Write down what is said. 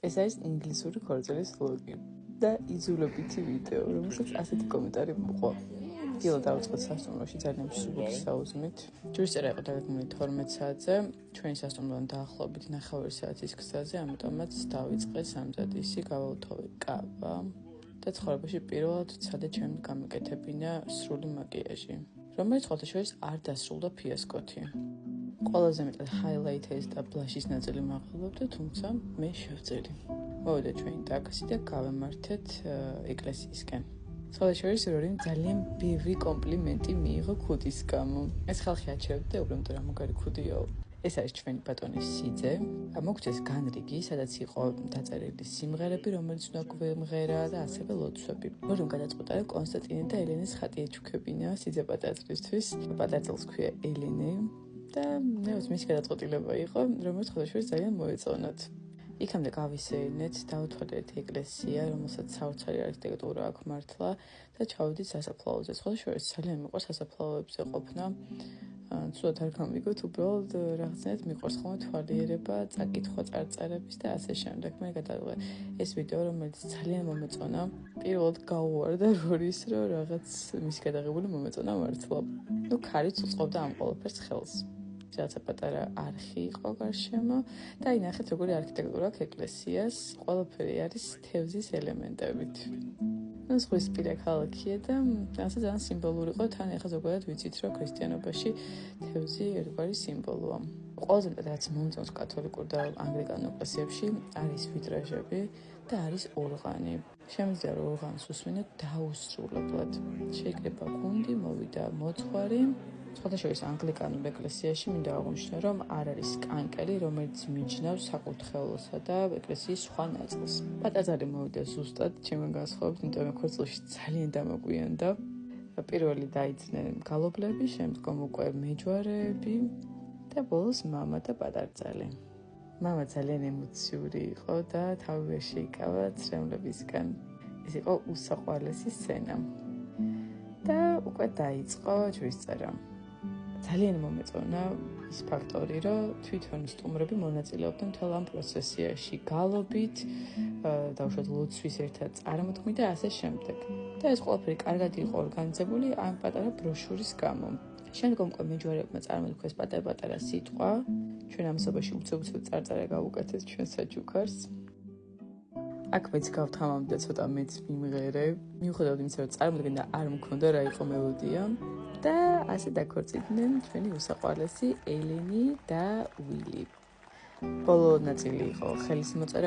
ეს არის ინგლისური ქორწილის ვლოგი და იძულებითი ვიდეო, რომელსაც ასეთი კომენტარი მოყვა. დილა დავიწყეთ სასტუმროში ძალიან მსუბუქი საუზმით. ჯვრის წერა იყო დაგეგმილი 12 საათზე, ჩვენი სასტუმროდან დაახლოებით 9 საათის გზაზე, ამიტომაც დავიწყე სამზადისი, გავაუთოვე კავა და ცხოვრებაში პირველად ვცადე ჩემს გამეკეთებინა სრული მაკიაჟი, რომელიც ყოველთვის არ დასრულდა ფიასკოთი. ყველაზე მეტად ჰაილაითერის და ბლაშის ნაწილი მაღლობდა, თუმცა მე შევძელი. მოვიდა ჩვენი ტაქსი და გავემართეთ ეკლესიისკენ. სხვადასხვა რორიმ ძალიან ბევრი კომპლიმენტი მიიღო ქუდის გამო. ეს ხალხი აჩერებდა უბრალოდ რა მაგარი ქუდიაო. ეს არის ჩვენი ბატონი სიძე. მოგწეს განრიგი, სადაც იყო დაწერილი სიმღერები, რომელიც უნდა გვემღერა და ასევე ლოცვები. რორიმ გადაწყვიტა კონსტანტინე და ელენეს ხატი ეჩუქებინა სიძე პატარძლისთვის. პატარძლს ქვია ელენე და ნეოს მისი გადაწყვეტილება იყო, რომელიც სხვადასხვა ძალიან მოეწონათ. იქამდე გავისეირნეთ, დავთვალეთ ეკლესია, რომელსაც საოცარი არქიტექტურა აქვს მართლა და ჩავედით სასაფლაოზე. სხვადასხვა ძალიან მიყვარს სასაფლაოებზე ყოფნა. ცუდად არ გამიგოთ, უბრალოდ რაღაცნაირად მიყვარს ხოლმე თვალიერება, წაკითხვა წარწერების და ასე შემდეგ. მე გადავიღე ეს ვიდეო, რომელიც ძალიან მომეწონა. პირველად გაუვარდა რორის, რომ რაღაც მისი გადაღებული მომეწონა მართლა. ქარიც უწყობდა ამ ყველაფერს ხელს. რაღაცა პატარა არხი იყო გარშემო და აი ნახეთ როგორი არქიტექტურა აქვს ეკლესიას, ყველაფერი არის თევზის ელემენტებით. ზღვისპირა ქალაქია და ასე ძალიან სიმბოლური იყო, თან ახლა ზოგადად ვიცით, რომ ქრისტიანობაში თევზი ერთგვარი სიმბოლოა. ყველაზე მეტად რაც მომწონს კათოლიკურ და ანგლიკანურ ეკლესიებში არის ვიტრაჟები და არის ორღანი. შემიძლია რომ ორღანს უსმინოთ დაუსრულებლად. შეიძლება გუნდი, მოვიდა მოძღვარი. სხვადასხვა ანგლიკანურ ეკლესიაში მინდა აღვნიშნო, რომ არ არის კანკელი, რომელიც მიჯნავს საკურთხევლსა და ეკლესიის სხვა ნაწილს. პატარძალი მოვიდა ზუსტად ჩემგან განსხვავებით, იმიტომ რომ ქორწილში ძალიან დამაგვიანდა. პირველი დაიძნენ გალობლები, შემდგომ უკვე მეჯვარეები და ბოლოს მამა და პატარძალი. მამა ძალიან ემოციური იყო და თავი ვერ შეიკავა ცრემლებისგან. ეს იყო უსაყვარლესი სცენა. და უკვე დაიწყო ჯვრისწერა. ძალიან მომეწონა ის ფაქტორი, რომ თვითონ სტუმრები მონაწილეობდნენ მთელ ამ პროცესიაში, გალობით, დაუშვათ ლოცვის ერთად წარმოთქმით და ასე შემდეგ. და ეს ყველაფერი კარგად იყო ორგანიზებული ამ პატარა ბროშურის გამო. შემდგომ უკვე მეჯვარეებმა წარმოთქვეს პატარ-პატარა სიტყვა, ჩვენ ამასობაში უცებ-უცებ წარწერა გავუკეთეთ ჩვენ საჩუქარს. აქ მეც გავთამამდა ცოტა მეც მიმღერე, მიუხედავად იმისა, რომ წარმოდგენა არ მქონდა რა იყო მელოდია და ასე დაქორწინდნენ ჩვენი უსაყვარლესი ელენი და უილი. ბოლო ნაწილი იყო ხელის მოწერა